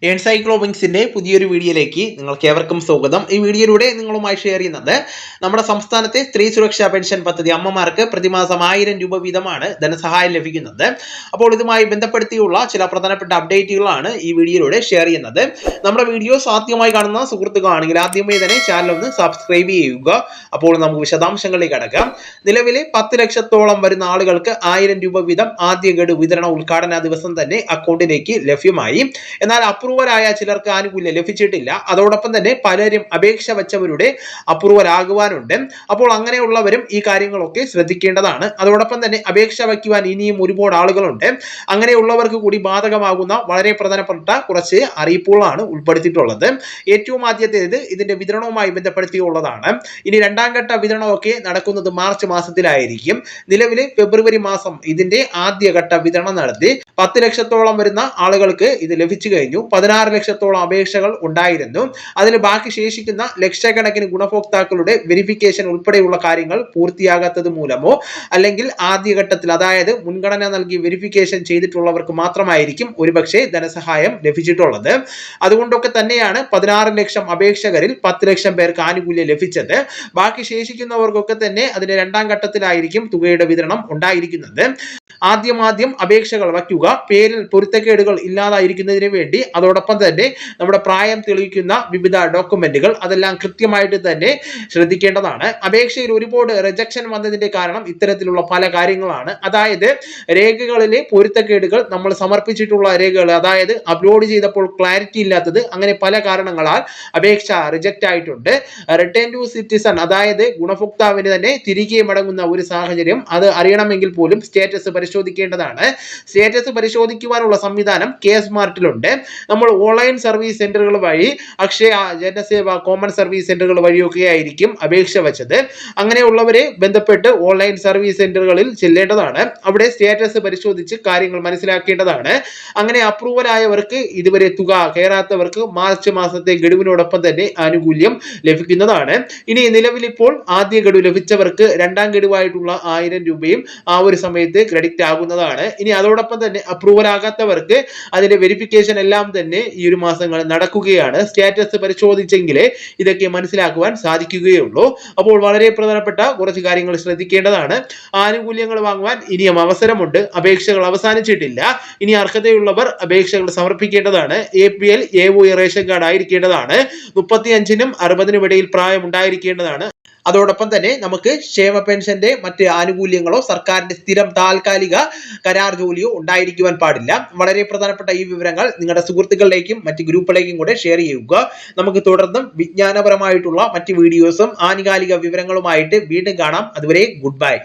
എൻസൈക്ലോവിങ്സിന്റെ പുതിയൊരു വീഡിയോയിലേക്ക് നിങ്ങൾക്ക് ഏവർക്കും സ്വാഗതം. ഈ വീഡിയോയിലൂടെ നിങ്ങളുമായി ഷെയർ ചെയ്യുന്നത് നമ്മുടെ സംസ്ഥാനത്തെ സ്ത്രീ സുരക്ഷാ പെൻഷൻ പദ്ധതി അമ്മമാർക്ക് പ്രതിമാസം 1000 രൂപ വീതമാണ് ധനസഹായം ലഭിക്കുന്നത്. അപ്പോൾ ഇതുമായി ബന്ധപ്പെടുത്തിയുള്ള ചില പ്രധാനപ്പെട്ട അപ്ഡേറ്റുകളാണ് ഈ വീഡിയോയിലൂടെ ഷെയർ ചെയ്യുന്നത്. നമ്മുടെ വീഡിയോസ് ആദ്യമായി കാണുന്ന സുഹൃത്തുക്കളാണെങ്കിൽ ആദ്യമായി തന്നെ ചാനൽ ഒന്ന് സബ്സ്ക്രൈബ് ചെയ്യുക. അപ്പോൾ നമുക്ക് വിശദാംശങ്ങളിലേക്ക് കടക്കാം. നിലവിലെ 10 ലക്ഷത്തോളം വരുന്ന ആളുകൾക്ക് 1000 രൂപ വീതം ആദ്യ ഗഡു വിതരണ ഉദ്ഘാടന ദിവസം തന്നെ അക്കൗണ്ടിലേക്ക് ലഭ്യമായി. എന്നാൽ അപ്രൂവലായ ചിലർക്ക് ആനുകൂല്യം ലഭിച്ചിട്ടില്ല. അതോടൊപ്പം തന്നെ പലരും അപേക്ഷ വെച്ചവരുടെ അപ്രൂവൽ ആകുവാനുണ്ട്. അപ്പോൾ അങ്ങനെയുള്ളവരും ഈ കാര്യങ്ങളൊക്കെ ശ്രദ്ധിക്കേണ്ടതാണ്. അതോടൊപ്പം തന്നെ അപേക്ഷ വയ്ക്കുവാൻ ഇനിയും ഒരുപാട് ആളുകളുണ്ട്. അങ്ങനെയുള്ളവർക്ക് കൂടി ബാധകമാകുന്ന വളരെ പ്രധാനപ്പെട്ട കുറച്ച് അറിയിപ്പുകളാണ് ഉൾപ്പെടുത്തിയിട്ടുള്ളത്. ഏറ്റവും ആദ്യത്തേത് ഇതിന്റെ വിതരണവുമായി ബന്ധപ്പെടുത്തിയുള്ളതാണ്. ഇനി രണ്ടാം ഘട്ട വിതരണമൊക്കെ നടക്കുന്നത് മാർച്ച് മാസത്തിലായിരിക്കും. നിലവിലെ ഫെബ്രുവരി മാസം ഇതിന്റെ ആദ്യഘട്ട വിതരണം നടത്തി 10 ലക്ഷത്തോളം വരുന്ന ആളുകൾക്ക് ഇത് ലഭിച്ചു കഴിഞ്ഞു. 16 ലക്ഷത്തോളം അപേക്ഷകൾ ഉണ്ടായിരുന്നു. അതിൽ ബാക്കി ശേഷിക്കുന്ന ലക്ഷക്കണക്കിന് ഗുണഭോക്താക്കളുടെ വെരിഫിക്കേഷൻ ഉൾപ്പെടെയുള്ള കാര്യങ്ങൾ പൂർത്തിയാകാത്തത് മൂലമോ അല്ലെങ്കിൽ ആദ്യഘട്ടത്തിൽ അതായത് മുൻഗണന നൽകി വെരിഫിക്കേഷൻ ചെയ്തിട്ടുള്ളവർക്ക് മാത്രമായിരിക്കും ഒരുപക്ഷെ ധനസഹായം ലഭിച്ചിട്ടുള്ളത്. അതുകൊണ്ടൊക്കെ തന്നെയാണ് 16 ലക്ഷം അപേക്ഷകരിൽ 10 ലക്ഷം പേർക്ക് ആനുകൂല്യം ലഭിച്ചത്. ബാക്കി ശേഷിക്കുന്നവർക്കൊക്കെ തന്നെ അതിന്റെ രണ്ടാം ഘട്ടത്തിലായിരിക്കും തുകയുടെ വിതരണം ഉണ്ടായിരിക്കുന്നത്. ആദ്യം അപേക്ഷകൾ വയ്ക്കുക. പേരിൽ പൊരുത്തക്കേടുകൾ ഇല്ലാതായിരിക്കുന്നതിന് വേണ്ടി അതോടൊപ്പം തന്നെ നമ്മുടെ പ്രായം തെളിയിക്കുന്ന വിവിധ ഡോക്യുമെന്റുകൾ അതെല്ലാം കൃത്യമായിട്ട് തന്നെ ശ്രദ്ധിക്കേണ്ടതാണ്. അപേക്ഷയിൽ ഒരുപാട് റിജക്ഷൻ വന്നതിന്റെ കാരണം ഇത്തരത്തിലുള്ള പല കാര്യങ്ങളാണ്. അതായത് രേഖകളിലെ പൊരുത്തക്കേടുകൾ നമ്മൾ സമർപ്പിച്ചിട്ടുള്ള രേഖകൾ അതായത് അപ്ലോഡ് ചെയ്തപ്പോൾ ക്ലാരിറ്റി ഇല്ലാത്തത് അങ്ങനെ പല കാരണങ്ങളാൽ അപേക്ഷ റിജക്റ്റ് ആയിട്ടുണ്ട്. റിട്ടേൺ ടു സിറ്റിസൺ അതായത് ഗുണഭോക്താവിന് തന്നെ തിരികെ മടങ്ങുന്ന ഒരു സാഹചര്യം അത് അറിയണമെങ്കിൽ പോലും സ്റ്റേറ്റസ് പരിശോധിക്കേണ്ടതാണ്. സ്റ്റേറ്റസ് പരിശോധിക്കുവാനുള്ള സംവിധാനം കെ-സ്മാർട്ടിലുണ്ട്. നമ്മൾ ഓൺലൈൻ സർവീസ് സെന്ററുകൾ വഴി അക്ഷയ, ജനസേവ, കോമൺ സർവീസ് സെന്ററുകൾ വഴിയൊക്കെ ആയിരിക്കും അപേക്ഷ വെച്ചത്. അങ്ങനെയുള്ളവരെ ബന്ധപ്പെട്ട് ഓൺലൈൻ സർവീസ് സെന്ററുകളിൽ ചെല്ലേണ്ടതാണ്. അവിടെ സ്റ്റേറ്റസ് പരിശോധിച്ച് കാര്യങ്ങൾ മനസ്സിലാക്കേണ്ടതാണ്. അങ്ങനെ അപ്രൂവൽ ആയവർക്ക് ഇതുവരെ തുക കയറാത്തവർക്ക് മാർച്ച് മാസത്തെ ഗഡുവിനോടൊപ്പം തന്നെ ആനുകൂല്യം ലഭിക്കുന്നതാണ്. ഇനി നിലവിൽ ഇപ്പോൾ ആദ്യ ഗഡു ലഭിച്ചവർക്ക് രണ്ടാം ഗഡുവായിട്ടുള്ള 1000 രൂപയും ആ ഒരു സമയത്ത് ക്രെഡിറ്റ് ആകുന്നതാണ്. ഇനി അതോടൊപ്പം തന്നെ അപ്രൂവൽ ആകാത്തവർക്ക് അതിന്റെ വെരിഫിക്കേഷൻ എല്ലാം തന്നെ ഈ ഒരു മാസങ്ങൾ നടക്കുകയാണ്. സ്റ്റാറ്റസ് പരിശോധിച്ചെങ്കിലേ ഇതൊക്കെ മനസ്സിലാക്കുവാൻ സാധിക്കുകയുള്ളൂ. അപ്പോൾ വളരെ പ്രധാനപ്പെട്ട കുറച്ച് കാര്യങ്ങൾ ശ്രദ്ധിക്കേണ്ടതാണ്. ആനുകൂല്യങ്ങൾ വാങ്ങുവാൻ ഇനിയും അവസരമുണ്ട്. അപേക്ഷകൾ അവസാനിച്ചിട്ടില്ല. ഇനി അർഹതയുള്ളവർ അപേക്ഷകൾ സമർപ്പിക്കേണ്ടതാണ്. APL AOE റേഷൻ കാർഡ് ആയിരിക്കേണ്ടതാണ്. 35-നും 60-നും ഇടയിൽ പ്രായം ഉണ്ടായിരിക്കേണ്ടതാണ്. അതോടൊപ്പം തന്നെ നമുക്ക് ക്ഷേമ പെൻഷന്റെ മറ്റ് ആനുകൂല്യങ്ങളോ സർക്കാരിന്റെ സ്ഥിരം താൽക്കാലിക കരാർ ജോലിയോ ഉണ്ടായിരിക്കുവാൻ പാടില്ല. വളരെ പ്രധാനപ്പെട്ട ഈ വിവരങ്ങൾ നിങ്ങളുടെ സുഹൃത്തുക്കളിലേക്കും മറ്റ് ഗ്രൂപ്പുകളിലേക്കും കൂടെ ഷെയർ ചെയ്യുക. നമുക്ക് തുടർന്നും വിജ്ഞാനപരമായിട്ടുള്ള മറ്റ് വീഡിയോസും ആനുകാലിക വിവരങ്ങളുമായിട്ട് വീണ്ടും കാണാം. അതുവരെ ഗുഡ് ബൈ.